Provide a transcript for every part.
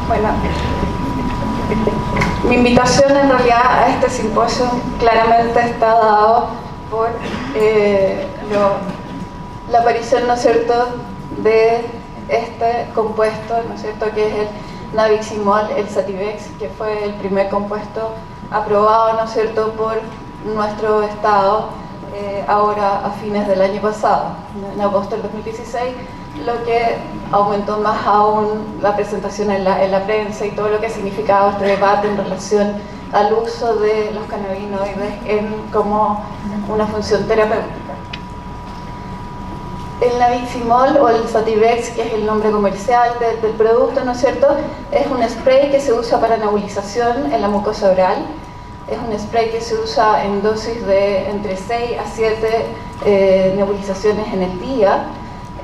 Bueno, mi invitación en realidad a este simposio claramente está dado por la aparición, ¿no es cierto?, de este compuesto, ¿no es cierto?, que es el nabiximol, el Sativex, que fue el primer compuesto aprobado, ¿no es cierto?, por nuestro Estado ahora a fines del año pasado, en agosto del 2016, lo que aumentó más aún la presentación en la prensa y todo lo que ha significado este debate en relación al uso de los cannabinoides como una función terapéutica. El nabiximol o el Sativex, que es el nombre comercial del producto, ¿no es cierto?, es un spray que se usa para nebulización en la mucosa oral. Es un spray que se usa en dosis de entre 6 a 7 nebulizaciones en el día.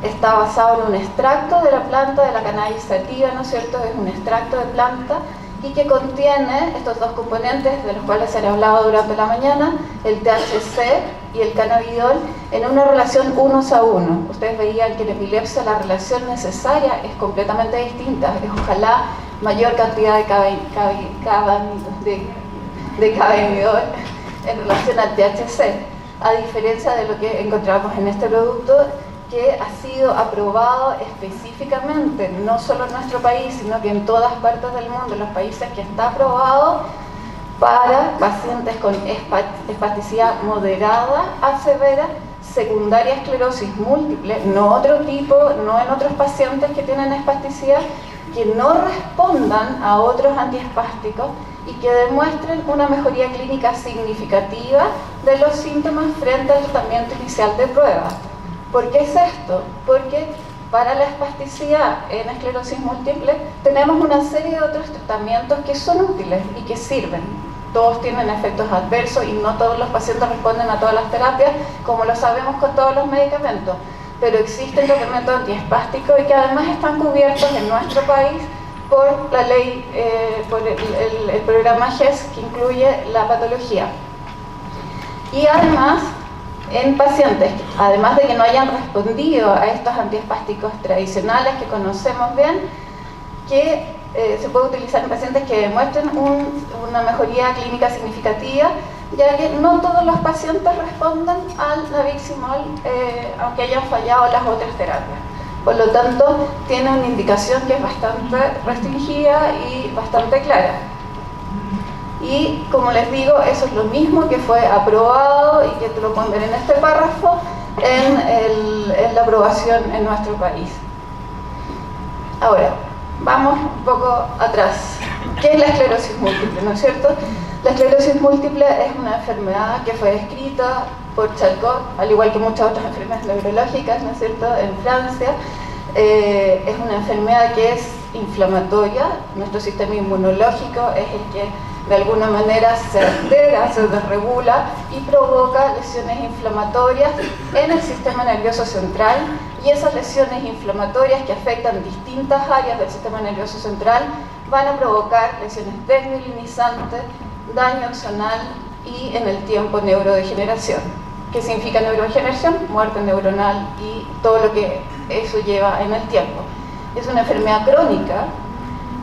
Está basado en un extracto de la planta de la cannabis sativa, ¿no es cierto?, es un extracto de planta y que contiene estos dos componentes de los cuales se han hablado durante la mañana, el THC y el cannabidol, en una relación unos a uno. Ustedes veían que en epilepsia la relación necesaria es completamente distinta, es ojalá mayor cantidad de cannabidol en relación al THC, a diferencia de lo que encontramos en este producto, que ha sido aprobado específicamente, no solo en nuestro país, sino que en todas partes del mundo, en los países que está aprobado para pacientes con espasticidad moderada a severa, secundaria esclerosis múltiple, no otro tipo, no en otros pacientes que tienen espasticidad, que no respondan a otros antiespásticos y que demuestren una mejoría clínica significativa de los síntomas frente al tratamiento inicial de prueba. ¿Por qué es esto? Porque para la espasticidad en esclerosis múltiple tenemos una serie de otros tratamientos que son útiles y que sirven. Todos tienen efectos adversos y no todos los pacientes responden a todas las terapias, como lo sabemos con todos los medicamentos. Pero existen tratamientos antiespásticos y que además están cubiertos en nuestro país por la ley, por el programa GES, que incluye la patología. Y además, en pacientes, además de que no hayan respondido a estos antiespásticos tradicionales que conocemos bien, que se puede utilizar en pacientes que demuestren una mejoría clínica significativa, ya que no todos los pacientes responden al nabiximol, aunque hayan fallado las otras terapias. Por lo tanto, tiene una indicación que es bastante restringida y bastante clara. Y como les digo, eso es lo mismo que fue aprobado y que lo pueden ver en este párrafo en la aprobación en nuestro país. Ahora, vamos un poco atrás. ¿Qué es la esclerosis múltiple? ¿No es cierto? La esclerosis múltiple es una enfermedad que fue descrita por Charcot, al igual que muchas otras enfermedades neurológicas, ¿no es cierto?, en Francia. Es una enfermedad que es inflamatoria. Nuestro sistema inmunológico es el que de alguna manera se altera, se desregula y provoca lesiones inflamatorias en el sistema nervioso central, y esas lesiones inflamatorias que afectan distintas áreas del sistema nervioso central van a provocar lesiones desmielinizantes, daño axonal y en el tiempo neurodegeneración. ¿Qué significa neurodegeneración? Muerte neuronal y todo lo que eso lleva en el tiempo. Es una enfermedad crónica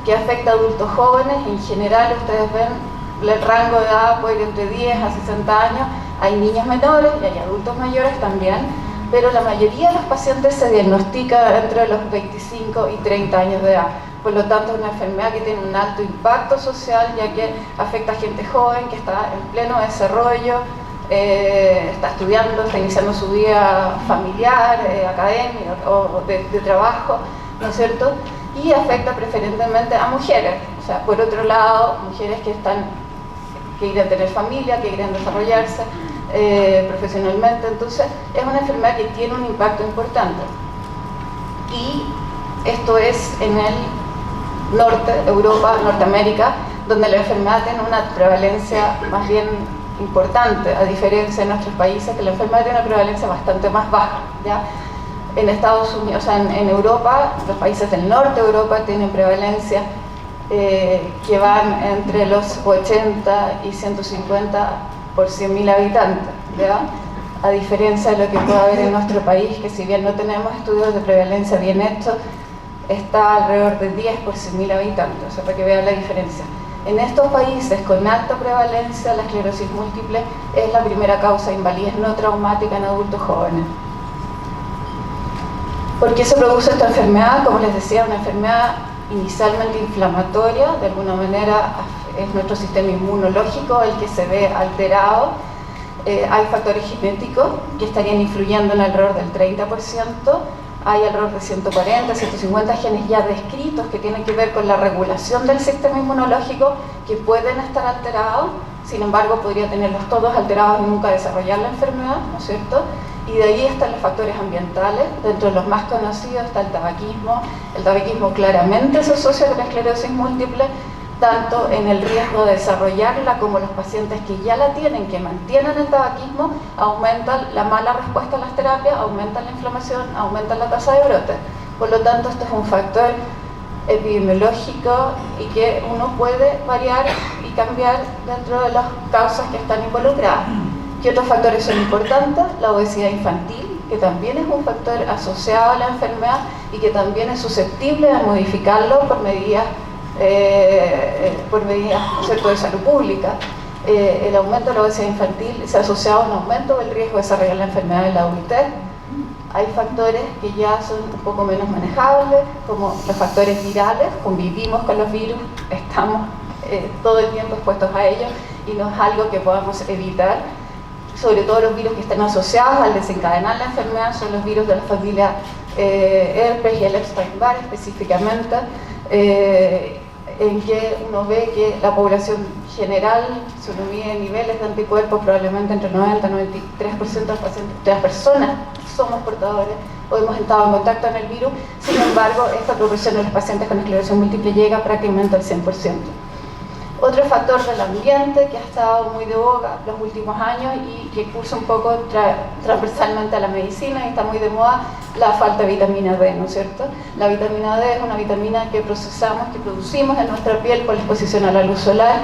que afecta a adultos jóvenes. En general, ustedes ven, el rango de edad puede ir entre 10 a 60 años, hay niños menores y hay adultos mayores también, pero la mayoría de los pacientes se diagnostica entre los 25 y 30 años de edad. Por lo tanto, es una enfermedad que tiene un alto impacto social, ya que afecta a gente joven que está en pleno desarrollo, está estudiando, está iniciando su vida familiar, académica o de trabajo, ¿no es cierto?, y afecta preferentemente a mujeres. O sea, por otro lado, mujeres que quieren tener familia, que quieren desarrollarse profesionalmente. Entonces, es una enfermedad que tiene un impacto importante. Y esto es en el norte, Europa, Norteamérica, donde la enfermedad tiene una prevalencia más bien importante, a diferencia de nuestros países, que la enfermedad tiene una prevalencia bastante más baja, ¿ya? En Estados Unidos, o sea, en Europa, los países del norte de Europa tienen prevalencia que van entre los 80 y 150 por 100.000 habitantes, ¿ya? A diferencia de lo que puede haber en nuestro país, que si bien no tenemos estudios de prevalencia bien hechos, está alrededor de 10 por 100.000 habitantes, o sea, para que vean la diferencia. En estos países con alta prevalencia, la esclerosis múltiple es la primera causa de invalidez no traumática en adultos jóvenes. ¿Por qué se produce esta enfermedad? Como les decía, una enfermedad inicialmente inflamatoria, de alguna manera es nuestro sistema inmunológico el que se ve alterado. Hay factores genéticos que estarían influyendo en alrededor del 30%, hay alrededor de 140, 150 genes ya descritos que tienen que ver con la regulación del sistema inmunológico que pueden estar alterados, sin embargo podría tenerlos todos alterados y nunca desarrollar la enfermedad, ¿no es cierto? Y de ahí están los factores ambientales. Dentro de los más conocidos está el tabaquismo. El tabaquismo claramente se asocia con la esclerosis múltiple, tanto en el riesgo de desarrollarla como los pacientes que ya la tienen, que mantienen el tabaquismo, aumentan la mala respuesta a las terapias, aumentan la inflamación, aumentan la tasa de brote. Por lo tanto, esto es un factor epidemiológico y que uno puede variar y cambiar dentro de las causas que están involucradas. ¿Qué otros factores son importantes? La obesidad infantil, que también es un factor asociado a la enfermedad y que también es susceptible de modificarlo por medidas ¿cierto?, de salud pública. El aumento de la obesidad infantil se ha asociado a un aumento del riesgo de desarrollar la enfermedad en la adultez. Hay factores que ya son un poco menos manejables, como los factores virales. Convivimos con los virus, estamos todo el tiempo expuestos a ellos y no es algo que podamos evitar. Sobre todo los virus que están asociados al desencadenar la enfermedad son los virus de la familia herpes y el Epstein-Barr específicamente, en que uno ve que la población general, si uno mide niveles de anticuerpos, probablemente entre 90 y 93% de las personas somos portadores o hemos estado en contacto con el virus. Sin embargo, esta proporción de los pacientes con esclerosis múltiple llega prácticamente al 100%. Otro factor del ambiente que ha estado muy de boga los últimos años y que cursa un poco transversalmente a la medicina y está muy de moda, la falta de vitamina D, ¿no es cierto? La vitamina D es una vitamina que procesamos, que producimos en nuestra piel por la exposición a la luz solar,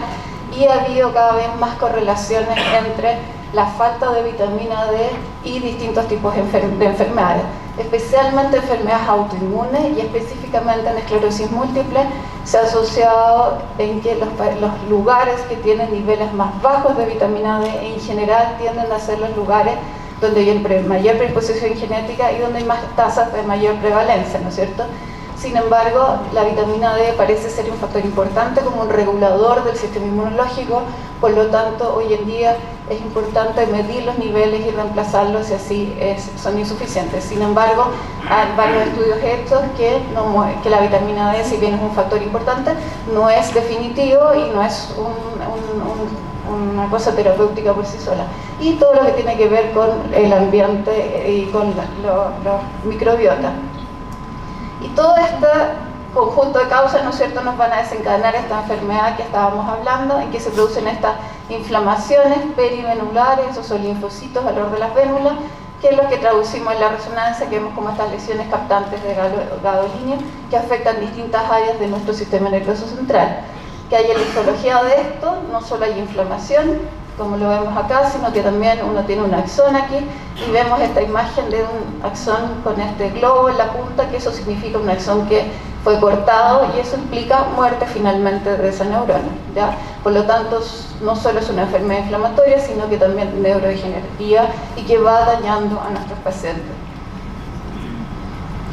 y ha habido cada vez más correlaciones entre la falta de vitamina D y distintos tipos de enfermedades, especialmente enfermedades autoinmunes, y específicamente en esclerosis múltiple se ha asociado en que los lugares que tienen niveles más bajos de vitamina D en general tienden a ser los lugares donde hay mayor predisposición genética y donde hay más tasas de mayor prevalencia, ¿no es cierto? Sin embargo, la vitamina D parece ser un factor importante como un regulador del sistema inmunológico, por lo tanto, hoy en día es importante medir los niveles y reemplazarlos si así son insuficientes. Sin embargo, hay varios estudios hechos que la vitamina D, si bien es un factor importante, no es definitivo y no es una cosa terapéutica por sí sola. Y todo lo que tiene que ver con el ambiente y con los microbiotas. Y todo este conjunto de causas, ¿no es cierto?, nos van a desencadenar esta enfermedad que estábamos hablando, en que se producen estas inflamaciones perivenulares, esos linfocitos alrededor de las vénulas, que es lo que traducimos en la resonancia, que vemos como estas lesiones captantes de gadolinium que afectan distintas áreas de nuestro sistema nervioso central. Que hay en la histología de esto, no solo hay inflamación, como lo vemos acá, sino que también uno tiene un axón aquí y vemos esta imagen de un axón con este globo en la punta, que eso significa un axón que fue cortado y eso implica muerte finalmente de esa neurona, ¿ya? Por lo tanto, no solo es una enfermedad inflamatoria, sino que también neurodegenerativa y que va dañando a nuestros pacientes.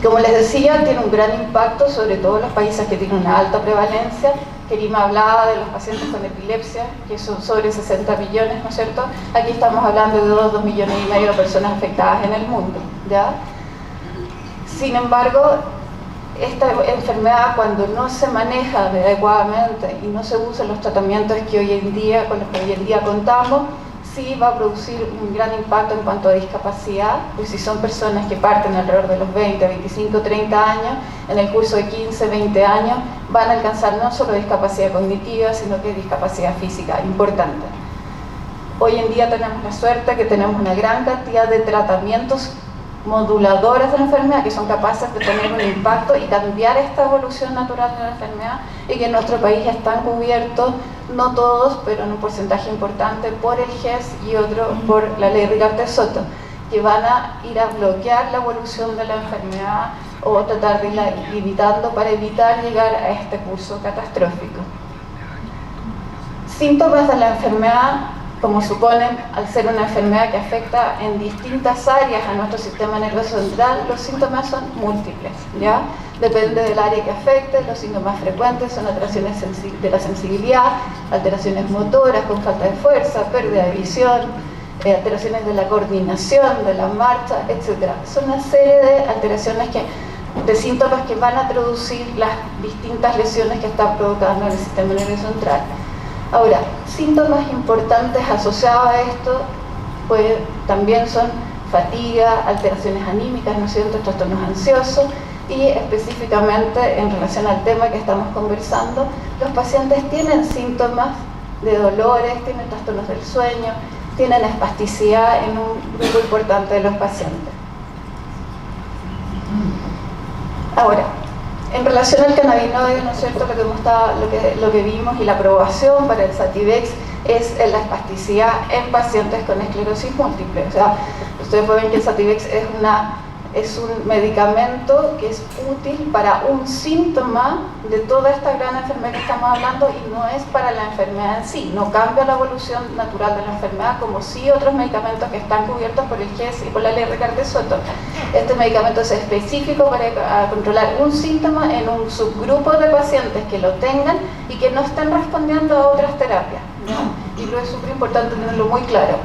Como les decía, tiene un gran impacto sobre todo en los países que tienen una alta prevalencia. Kerima hablaba de los pacientes con epilepsia, que son sobre 60 millones, ¿no es cierto? Aquí estamos hablando de 2,5 millones de personas afectadas en el mundo, ¿ya? Sin embargo, esta enfermedad, cuando no se maneja adecuadamente y no se usan los tratamientos con los que hoy en día contamos, sí va a producir un gran impacto en cuanto a discapacidad, pues si son personas que parten alrededor de los 20, 25, 30 años, en el curso de 15, 20 años, van a alcanzar no solo discapacidad cognitiva, sino que discapacidad física importante. Hoy en día tenemos la suerte que tenemos una gran cantidad de tratamientos moduladores de la enfermedad que son capaces de tener un impacto y cambiar esta evolución natural de la enfermedad, y que en nuestro país están cubiertos, no todos, pero en un porcentaje importante, por el GES y otro por la ley Rigarte Soto. que van a ir a bloquear la evolución de la enfermedad o tratar de irla limitando para evitar llegar a este curso catastrófico. Síntomas de la enfermedad, como suponen, al ser una enfermedad que afecta en distintas áreas a nuestro sistema nervioso central, los síntomas son múltiples, ¿ya? Depende del área que afecte. Los síntomas frecuentes son alteraciones de la sensibilidad, alteraciones motoras con falta de fuerza, pérdida de visión, alteraciones de la coordinación, de la marcha, etc. Son una serie de alteraciones de síntomas que van a traducir las distintas lesiones que están provocando en el sistema nervioso central. Ahora, síntomas importantes asociados a esto pues, también son fatiga, alteraciones anímicas, ¿no es cierto?, trastornos ansiosos, y específicamente en relación al tema que estamos conversando, los pacientes tienen síntomas de dolores, tienen trastornos del sueño, tienen espasticidad en un grupo importante de los pacientes. Ahora, en relación al cannabinoide, ¿no es cierto?, lo que vimos y la aprobación para el Sativex es la espasticidad en pacientes con esclerosis múltiple. O sea, ustedes pueden ver que el Sativex es un medicamento que es útil para un síntoma de toda esta gran enfermedad que estamos hablando y no es para la enfermedad en sí, no cambia la evolución natural de la enfermedad como sí otros medicamentos que están cubiertos por el GES y por la ley Ricard de Soto. Este medicamento es específico para controlar un síntoma en un subgrupo de pacientes que lo tengan y que no estén respondiendo a otras terapias, ¿no? Y creo que es súper importante tenerlo muy claro.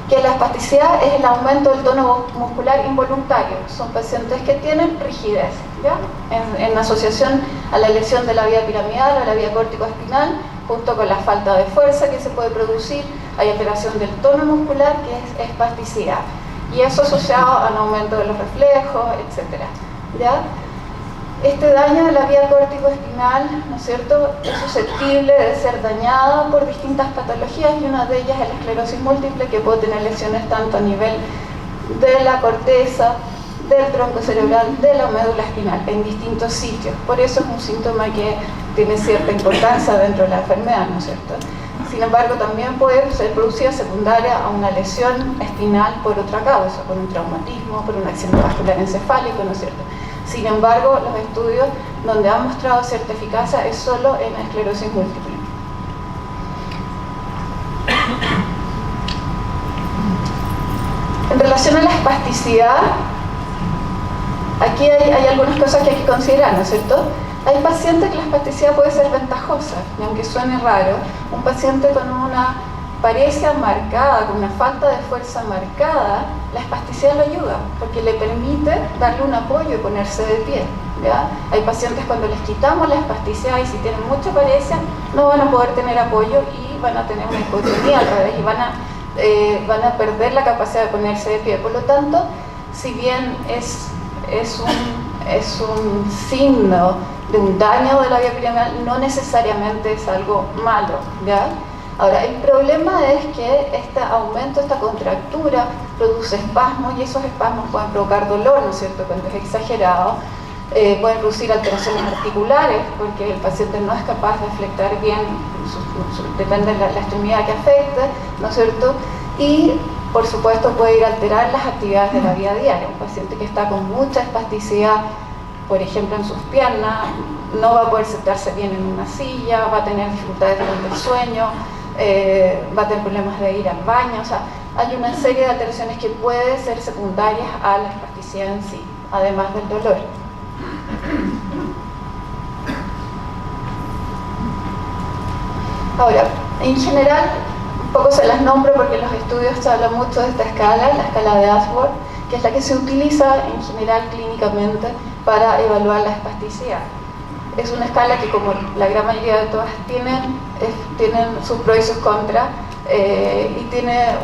Que la espasticidad es el aumento del tono muscular involuntario. Son pacientes que tienen rigidez, ¿ya? En asociación a la lesión de la vía piramidal o la vía córtico-espinal, junto con la falta de fuerza que se puede producir, hay alteración del tono muscular que es espasticidad. Y eso asociado al aumento de los reflejos, etc. ¿Ya? Este daño de la vía córtico-espinal, ¿no es cierto?, es susceptible de ser dañada por distintas patologías y una de ellas es la esclerosis múltiple, que puede tener lesiones tanto a nivel de la corteza, del tronco cerebral, de la médula espinal, en distintos sitios. Por eso es un síntoma que tiene cierta importancia dentro de la enfermedad, ¿no es cierto? Sin embargo, también puede ser producida secundaria a una lesión espinal por otra causa, por un traumatismo, por un accidente vascular encefálico, ¿no es cierto? Sin embargo, los estudios donde han mostrado cierta eficacia es solo en la esclerosis múltiple. En relación a la espasticidad, aquí hay algunas cosas que hay que considerar, ¿no es cierto? Hay pacientes que la espasticidad puede ser ventajosa, y aunque suene raro, un paciente con una paresia marcada, con una falta de fuerza marcada, la espasticidad lo ayuda, porque le permite darle un apoyo y ponerse de pie, ¿ya? Hay pacientes cuando les quitamos la espasticidad y si tienen mucha paresia, no van a poder tener apoyo y van a tener una hipotonía al revés y van a perder la capacidad de ponerse de pie. Por lo tanto, si bien es un signo de un daño de la vía piramidal, no necesariamente es algo malo, ¿ya? Ahora, el problema es que este aumento, esta contractura, produce espasmos y esos espasmos pueden provocar dolor, ¿no es cierto?, cuando es exagerado. Pueden producir alteraciones articulares porque el paciente no es capaz de flectar bien, depende de la extremidad que afecte, ¿no es cierto? Y, por supuesto, puede ir a alterar las actividades de la vida diaria. Un paciente que está con mucha espasticidad, por ejemplo, en sus piernas, no va a poder sentarse bien en una silla, va a tener dificultades durante el sueño, va a tener problemas de ir al baño. O sea, hay una serie de alteraciones que pueden ser secundarias a la espasticidad en sí, además del dolor. Ahora, en general, un poco se las nombro porque en los estudios se habla mucho de esta escala, la escala de Ashworth, que es la que se utiliza en general clínicamente para evaluar la espasticidad. Es una escala que, como la gran mayoría de todas tienen sus pros y sus contras, y tiene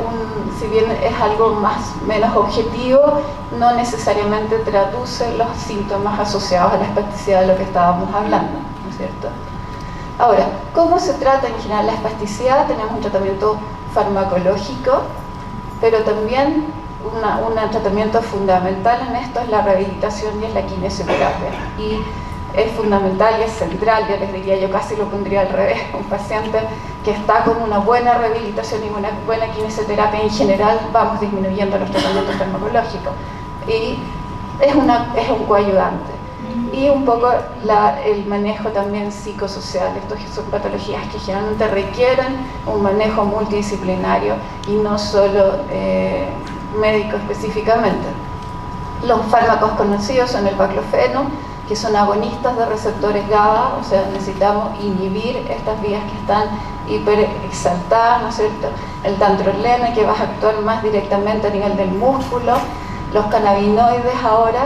si bien es algo menos objetivo, no necesariamente traduce los síntomas asociados a la espasticidad de lo que estábamos hablando, ¿no es cierto? Ahora, ¿cómo se trata en general la espasticidad? Tenemos un tratamiento farmacológico, pero también un tratamiento fundamental en esto es la rehabilitación y es la kinesioterapia. Y es fundamental y es central, yo les diría, yo casi lo pondría al revés. Un paciente que está con una buena rehabilitación y una buena quimioterapia, en general vamos disminuyendo los tratamientos farmacológicos, y es un coayudante. Y un poco el manejo también psicosocial. Estas son patologías que generalmente requieren un manejo multidisciplinario y no solo médico específicamente. Los fármacos conocidos son el baclofeno, que son agonistas de receptores GABA, o sea, necesitamos inhibir estas vías que están hiperexaltadas, ¿no es cierto? El dantrolene, que va a actuar más directamente a nivel del músculo. Los cannabinoides ahora,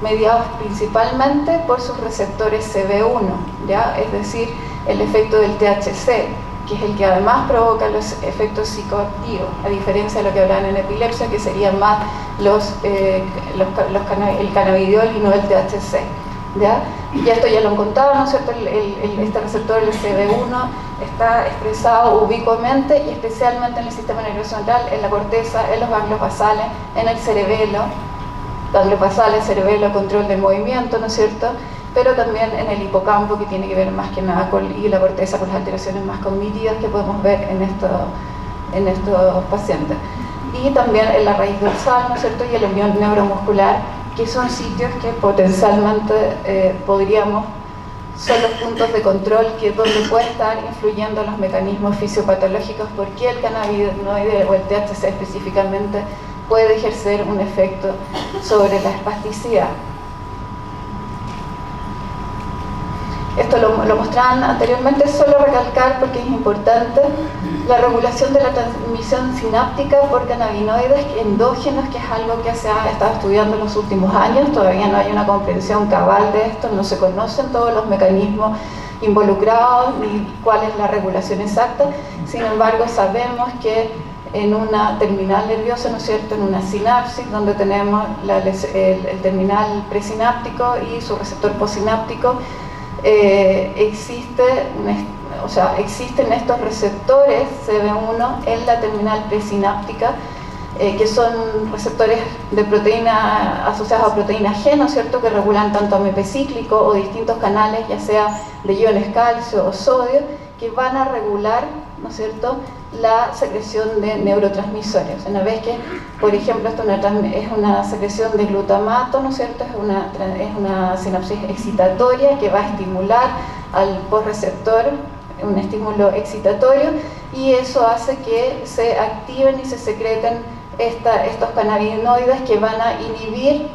mediados principalmente por sus receptores CB1, ¿ya? Es decir, el efecto del THC, que es el que además provoca los efectos psicoactivos, a diferencia de lo que hablan en epilepsia, que serían más el cannabidiol y no el THC, ¿ya? Y esto ya lo han contado, ¿no es cierto? Este receptor, el CB1, está expresado ubicuamente y especialmente en el sistema nervioso central, en la corteza, en los ganglios basales, en el cerebelo. Ganglios basales, cerebelo, control del movimiento, ¿no es cierto? Pero también en el hipocampo, que tiene que ver más que nada y la corteza, con las alteraciones más cognitivas que podemos ver en estos pacientes. Y también en la raíz dorsal, ¿no es cierto? Y el unión neuromuscular, que son sitios que potencialmente son los puntos de control donde puede estar influyendo los mecanismos fisiopatológicos, porque el cannabinoide o el THC específicamente puede ejercer un efecto sobre la espasticidad. Esto lo mostraban anteriormente, solo recalcar porque es importante la regulación de la transmisión sináptica por cannabinoides endógenos, que es algo que se ha estado estudiando en los últimos años. Todavía no hay una comprensión cabal de esto, no se conocen todos los mecanismos involucrados ni cuál es la regulación exacta. Sin embargo, sabemos que en una terminal nerviosa, ¿no es cierto?, en una sinapsis, donde tenemos el terminal presináptico y su receptor posináptico, existen estos receptores CB1 en la terminal presináptica, que son receptores de proteína asociados a proteína G, ¿no es cierto?, que regulan tanto AMP cíclico o distintos canales, ya sea de iones calcio o sodio, que van a regular, ¿no es cierto?, la secreción de neurotransmisores. Una vez que, por ejemplo, esto es una secreción de glutamato, ¿no es cierto?, es una sinapsis excitatoria que va a estimular al posreceptor, un estímulo excitatorio, y eso hace que se activen y se secreten estos cannabinoides que van a inhibir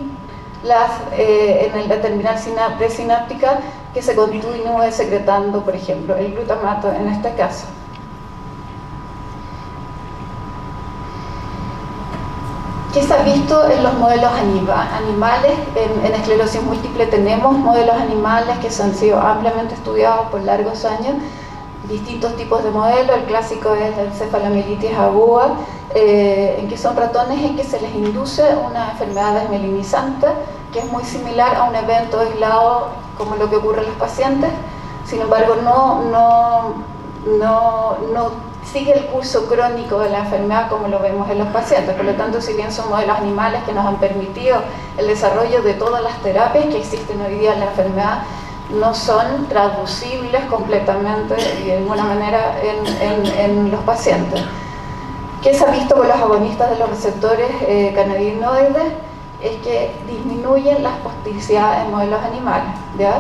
en la terminal presináptica que se continúe secretando, por ejemplo, el glutamato en este caso. ¿Qué se ha visto en los modelos animales? En esclerosis múltiple tenemos modelos animales que han sido ampliamente estudiados por largos años, distintos tipos de modelos. El clásico es la encefalomielitis aguda, en que son ratones en que se les induce una enfermedad desmielinizante, que es muy similar a un evento aislado como lo que ocurre en los pacientes. Sin embargo, no sigue el curso crónico de la enfermedad como lo vemos en los pacientes. Por lo tanto, si bien son modelos animales que nos han permitido el desarrollo de todas las terapias que existen hoy día en la enfermedad, no son traducibles completamente y de alguna manera en los pacientes. ¿Qué se ha visto con los agonistas de los receptores cannabinoides? Es que disminuyen la espasticidad en modelos animales, ¿ya?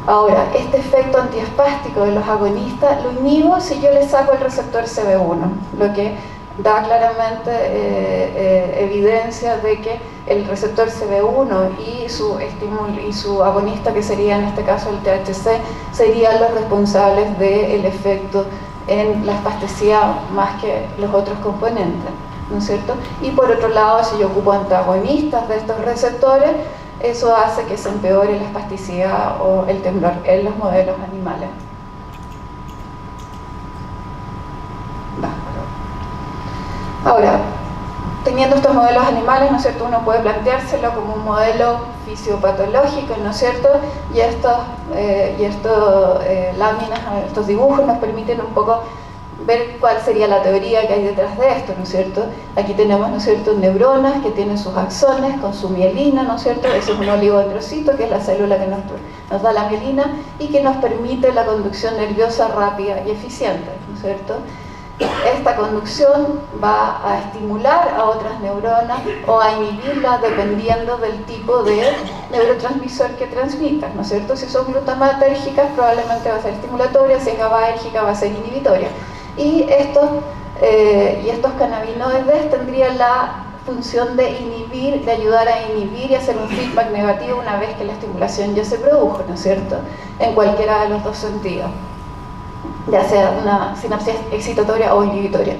Ahora, este efecto antiespástico de los agonistas lo inhibo si yo le saco el receptor CB1, lo que da claramente evidencia de que el receptor CB1 y su agonista, que sería en este caso el THC, serían los responsables del efecto en la espasticidad más que los otros componentes, ¿no es cierto? Y por otro lado, si yo ocupo antagonistas de estos receptores, eso hace que se empeore la espasticidad o el temblor en los modelos animales. Ahora, teniendo estos modelos animales, ¿no es cierto?, uno puede planteárselo como un modelo fisiopatológico, ¿no es cierto?, y estas láminas, estos dibujos nos permiten un poco ver cuál sería la teoría que hay detrás de esto, ¿no es cierto? Aquí tenemos, ¿no es cierto?, neuronas que tienen sus axones con su mielina, ¿no es cierto? Eso es un oligodendrocito, que es la célula que nos da la mielina y que nos permite la conducción nerviosa rápida y eficiente, ¿no es cierto? Esta conducción va a estimular a otras neuronas o a inhibirlas dependiendo del tipo de neurotransmisor que transmitas, ¿no es cierto? Si son glutamatérgicas probablemente va a ser estimulatoria, si es GABAérgica va a ser inhibitoria. Y estos cannabinoides tendrían la función de inhibir, de ayudar a inhibir y hacer un feedback negativo una vez que la estimulación ya se produjo, ¿no es cierto? En cualquiera de los dos sentidos, ya sea una sinapsis excitatoria o inhibitoria.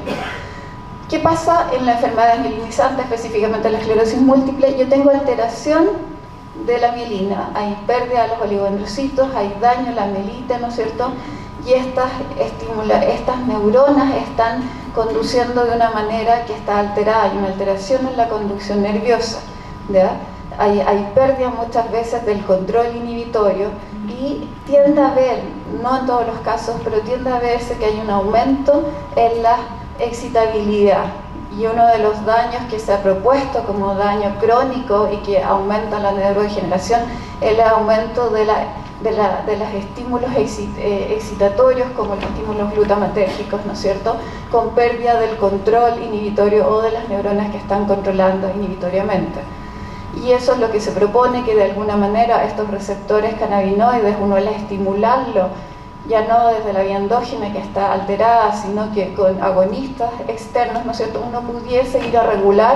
¿Qué pasa en la enfermedad mielinizante, específicamente la esclerosis múltiple? Yo tengo alteración de la mielina, hay pérdida de los oligodendrocitos, hay daño a la mielita, ¿no es cierto? Y estas neuronas están conduciendo de una manera que está alterada, hay una alteración en la conducción nerviosa, ¿ya? Hay pérdida muchas veces del control inhibitorio y tiende a haber, no en todos los casos, pero tiende a verse que hay un aumento en la excitabilidad. Y uno de los daños que se ha propuesto como daño crónico y que aumenta la neurodegeneración es el aumento de los estímulos excitatorios, como los estímulos glutamatérgicos, ¿no es cierto?, con pérdida del control inhibitorio o de las neuronas que están controlando inhibitoriamente. Y eso es lo que se propone, que de alguna manera estos receptores cannabinoides, uno al estimularlo, ya no desde la vía endógena que está alterada, sino que con agonistas externos, ¿no es cierto?, uno pudiese ir a regular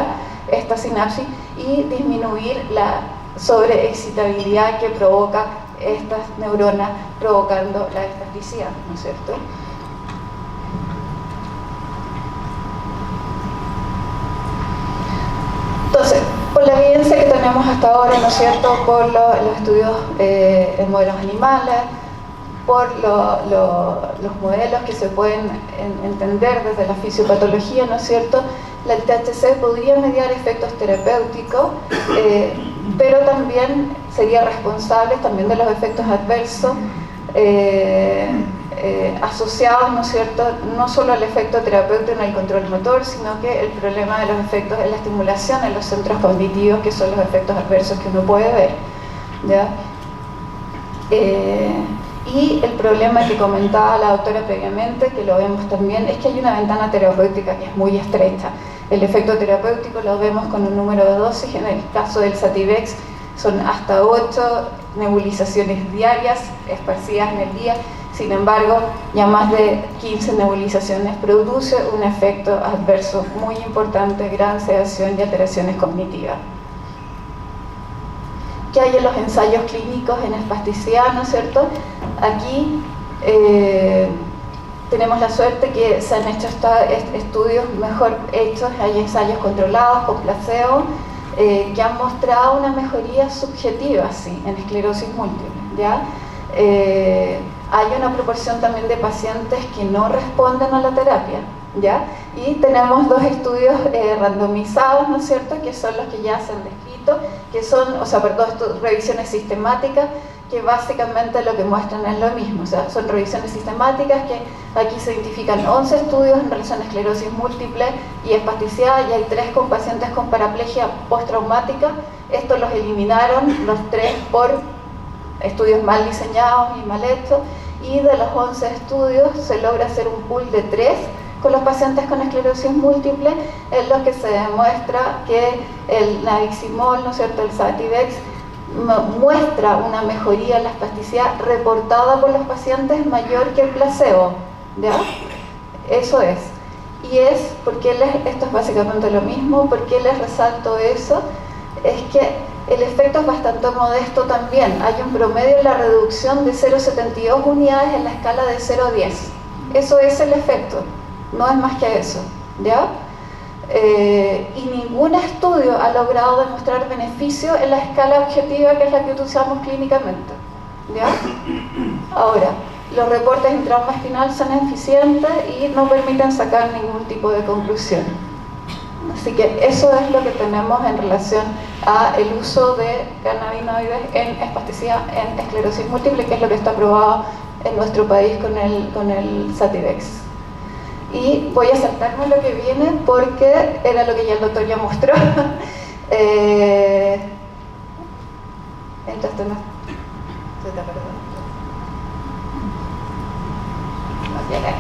esta sinapsis y disminuir la sobreexcitabilidad que provoca estas neuronas, provocando la espasticidad, ¿no es cierto? Entonces, por la evidencia que tenemos hasta ahora, ¿no es cierto?, por los estudios en modelos animales, por los modelos que se pueden entender desde la fisiopatología, ¿no es cierto?, el THC podría mediar efectos terapéuticos, pero también sería responsable también de los efectos adversos asociados, ¿no es cierto?, no solo al efecto terapéutico en el control motor, sino que el problema de los efectos en la estimulación en los centros cognitivos, que son los efectos adversos que uno puede ver, ¿ya? Y el problema que comentaba la doctora previamente, que lo vemos también, es que hay una ventana terapéutica que es muy estrecha. El efecto terapéutico lo vemos con un número de dosis, en el caso del Sativex son hasta 8 nebulizaciones diarias esparcidas en el día. Sin embargo, ya más de 15 nebulizaciones produce un efecto adverso muy importante, gran sedación y alteraciones cognitivas. ¿Qué hay en los ensayos clínicos en espasticidad, no es cierto? Aquí tenemos la suerte que se han hecho estudios mejor hechos, hay ensayos controlados con placebo que han mostrado una mejoría subjetiva, sí, en esclerosis múltiple, ¿ya? Hay una proporción también de pacientes que no responden a la terapia, ¿ya? Y tenemos dos estudios randomizados, ¿no es cierto?, que son los que ya se han descrito, que son, revisiones sistemáticas, que básicamente lo que muestran es lo mismo, o sea, son revisiones sistemáticas que aquí se identifican 11 estudios en relación a esclerosis múltiple y espasticidad, y hay 3 con pacientes con paraplegia postraumática. Estos los eliminaron, los 3, por estudios mal diseñados y mal hechos, y de los 11 estudios se logra hacer un pool de 3 con los pacientes con esclerosis múltiple, en los que se demuestra que el nabiximol, ¿no es cierto?, el Sativex, muestra una mejoría en la espasticidad reportada por los pacientes mayor que el placebo, ¿ya? Eso es. Y es, porque esto es básicamente lo mismo, ¿por qué les resalto eso? Es que el efecto es bastante modesto también. Hay un promedio en la reducción de 0,72 unidades en la escala de 0 a 10. Eso es el efecto, no es más que eso, ¿ya? Y ningún estudio ha logrado demostrar beneficio en la escala objetiva, que es la que usamos clínicamente, ¿ya? Ahora, los reportes en trauma espinal son eficientes y no permiten sacar ningún tipo de conclusión. Así que eso es lo que tenemos en relación a el uso de cannabinoides en espasticidad, en esclerosis múltiple, que es lo que está aprobado en nuestro país con el Sativex. Y voy a saltarme lo que viene porque era lo que ya el doctor ya mostró. Entraste no. Se te perdón. No, ya cae.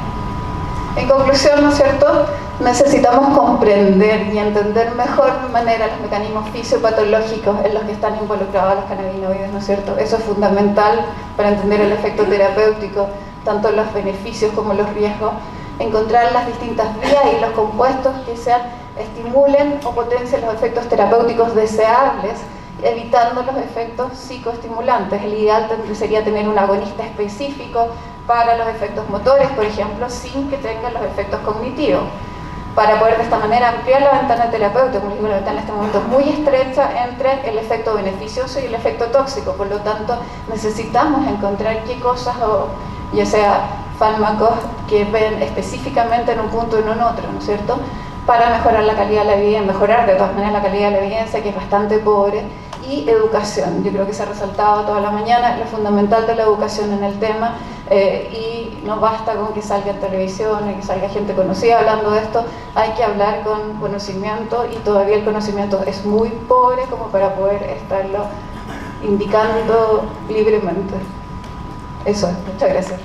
En conclusión, ¿no es cierto? Necesitamos comprender y entender mejor de manera los mecanismos fisiopatológicos en los que están involucrados los cannabinoides, ¿no es cierto? Eso es fundamental para entender el efecto terapéutico, tanto los beneficios como los riesgos, encontrar las distintas vías y los compuestos que estimulen o potencien los efectos terapéuticos deseables, evitando los efectos psicoestimulantes. El ideal sería tener un agonista específico para los efectos motores, por ejemplo, sin que tengan los efectos cognitivos, para poder de esta manera ampliar la ventana terapéutica. Como digo, la ventana en este momento es muy estrecha entre el efecto beneficioso y el efecto tóxico, por lo tanto necesitamos encontrar qué cosas, ya sea fármacos que ven específicamente en un punto y no en otro, ¿no es cierto?, para mejorar la calidad de la vida, mejorar de todas maneras la calidad de la evidencia, que es bastante pobre, y educación. Yo creo que se ha resaltado toda la mañana lo fundamental de la educación en el tema, y no basta con que salga en televisión y que salga gente conocida hablando de esto, hay que hablar con conocimiento, y todavía el conocimiento es muy pobre como para poder estarlo indicando libremente. Eso es, muchas gracias.